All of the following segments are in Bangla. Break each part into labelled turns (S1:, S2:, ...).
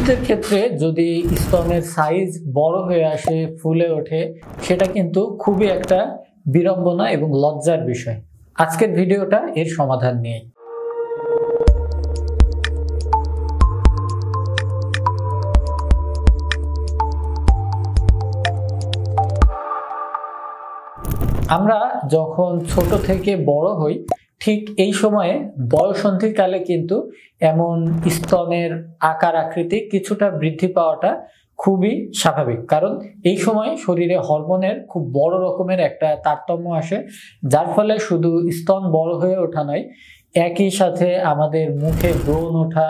S1: পুরুষদের ক্ষেত্রে যদি স্তনের সাইজ বড় হয়ে আসে, ফুলে ওঠে, সেটা কিন্তু খুবই একটা বিড়ম্বনা এবং লজ্জার বিষয়। আজকের ভিডিওটা এর সমাধান নিয়ে। আমরা যখন ছোট থেকে বড় হই, ঠিক এই সময়ে বয়ঃসন্ধিকালে কিন্তু এমন স্তনের আকার আকৃতি কিছুটা বৃদ্ধি পাওয়াটা খুবই স্বাভাবিক। কারণ এই সময় শরীরে হরমোনের খুব বড় রকমের একটা তারতম্য আসে, যার ফলে শুধু স্তন বড় হয়ে ওঠা নয়, একই সাথে আমাদের মুখে ব্রণ ওঠা,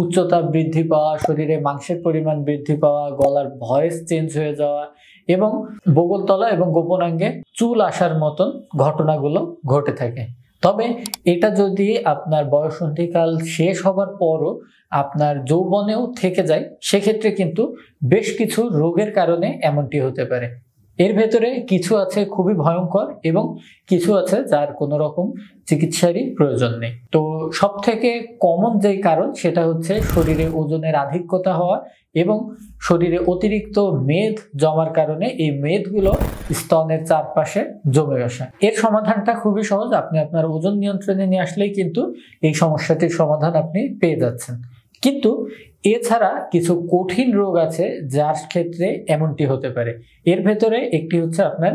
S1: উচ্চতা বৃদ্ধি পাওয়া, শরীরে মাংসের পরিমাণ বৃদ্ধি পাওয়া, গলার ভয়েস চেঞ্জ হয়ে যাওয়া এবং বগলতলা এবং গোপনাঙ্গে চুল আসার মতন ঘটনাগুলো ঘটে থাকে। তবে এটা যদি আপনার বয়ঃসন্ধিকাল শেষ হবার পরও আপনার যৌবনেও থেকে যায়, সেক্ষেত্রে কিন্তু বেশ কিছু রোগের কারণে এমনটি হতে পারে। এর ভেতরে কিছু আছে খুবই ভয়ঙ্কর এবং কিছু আছে যার কোনো রকম চিকিৎসারই প্রয়োজন নেই। তো সব থেকে কমন যেই কারণ সেটা হচ্ছে শরীরে ওজনের আধিক্যতা হওয়া এবং শরীরে অতিরিক্ত মেদ জমার কারণে এই মেদগুলো স্তনের চারপাশে জমে আসা। এর সমাধানটা খুবই সহজ। আপনি আপনার ওজন নিয়ন্ত্রণে নিয়ে আসলেই কিন্তু এই সমস্যাটির সমাধান আপনি পেয়ে যাচ্ছেন। কিন্তু এছাড়া কিছু কঠিন রোগ আছে যার ক্ষেত্রে এমনটি হতে পারে। এর ভেতরে একটি হচ্ছে আপনার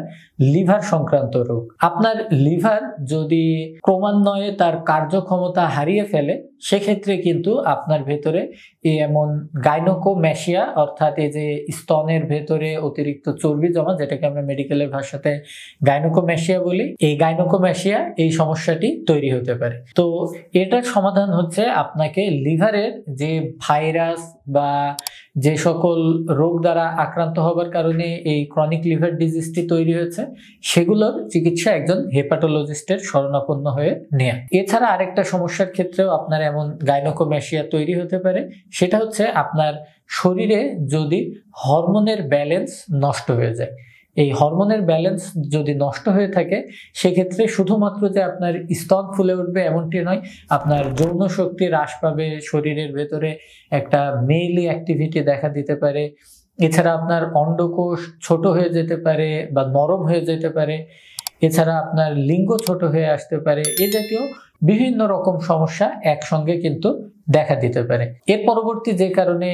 S1: লিভার সংক্রান্ত রোগ। আপনার লিভার যদি ক্রমান্বয়ে তার কার্যক্ষমতা হারিয়ে ফেলে, সেক্ষেত্রে কিন্তু আপনার ভেতরে এমন গাইনোকোম্যাসিয়া, অর্থাৎ এই যে স্তনের ভেতরে অতিরিক্ত চর্বি জমা, যেটাকে আমরা মেডিকেলের ভাষাতে গাইনোকোম্যাসিয়া বলি, এই গাইনোকোম্যাসিয়া এই সমস্যাটি তৈরি হতে পারে। তো এটার সমাধান হচ্ছে আপনাকে লিভারের যে ভাইরাস বা যে সকল রোগ দ্বারা আক্রান্ত হবার কারণে এই ক্রনিক লিভার ডিজিজটি তৈরি হয়েছে, সেগুলোর চিকিৎসা একজন হেপাটোলজিস্টের শরণাপন্ন হয়ে নেয়া। এছাড়া আরেকটা সমস্যার ক্ষেত্রেও আপনার এমন গাইনোকোম্যাসিয়া তৈরি হতে পারে, সেটা হচ্ছে আপনার শরীরে যদি হরমোনের ব্যালেন্স নষ্ট হয়ে যায়। এই হরমোনের ব্যালেন্স যদি নষ্ট হয়ে থাকে, সেক্ষেত্রে শুধুমাত্র যে আপনার স্তন ফুলে উঠবে এমনটি নয়, আপনার যৌন শক্তি হ্রাস পাবে, শরীরের ভেতরে একটা মেইলি অ্যাক্টিভিটি দেখা দিতে পারে। এছাড়া আপনার অন্ডকোষ ছোট হয়ে যেতে পারে বা নরম হয়ে যেতে পারে। এছাড়া আপনার লিঙ্গ ছোট হয়ে আসতে পারে। এ জাতীয় বিভিন্ন রকম সমস্যা একসঙ্গে কিন্তু দেখা দিতে পারে। এর পরবর্তী যে কারণে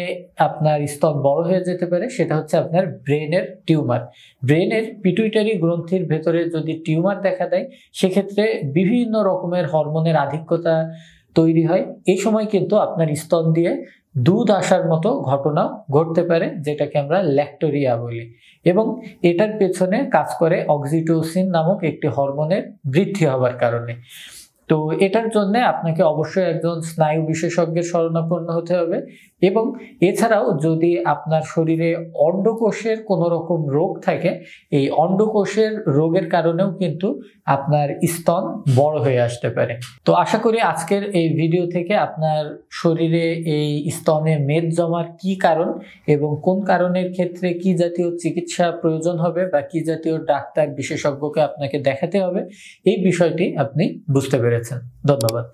S1: আপনার স্তন বড় হয়ে যেতে পারে, সেটা হচ্ছে আপনার ব্রেনের টিউমার। ব্রেনের পিটুইটারি গ্রন্থির ভেতরে যদি টিউমার দেখা দেয়, সেক্ষেত্রে বিভিন্ন রকমের হরমোনের আধিক্যতা তৈরি হয়। এই সময় কিন্তু আপনার স্তন দিয়ে দুধ আসার মতো ঘটনা ঘটতে পারে, যেটাকে আমরা ল্যাক্টোরিয়া বলি। এবং এটার পেছনে কাজ করে অক্সিটোসিন নামক একটি হরমোনের বৃদ্ধি হওয়ার কারণে। তো এটার জন্য আপনাকে অবশ্যই একজন স্নায়ু বিশেষজ্ঞের শরণাপন্ন হতে হবে। এবং এছাড়াও যদি আপনার শরীরে অন্ডকোষের কোনো রকম রোগ থাকে, এই অন্ডকোষের রোগের কারণেও কিন্তু আপনার স্তন বড় হয়ে আসতে পারে। তো আশা করি আজকের এই ভিডিও থেকে আপনার শরীরে এই স্তনে মেদ জমার কি কারণ এবং কোন কারণের ক্ষেত্রে কি জাতীয় চিকিৎসা প্রয়োজন হবে বা কি জাতীয় ডাক্তার বিশেষজ্ঞকে আপনাকে দেখাতে হবে, এই বিষয়টি আপনি বুঝতে পেরেছেন। ধন্যবাদ।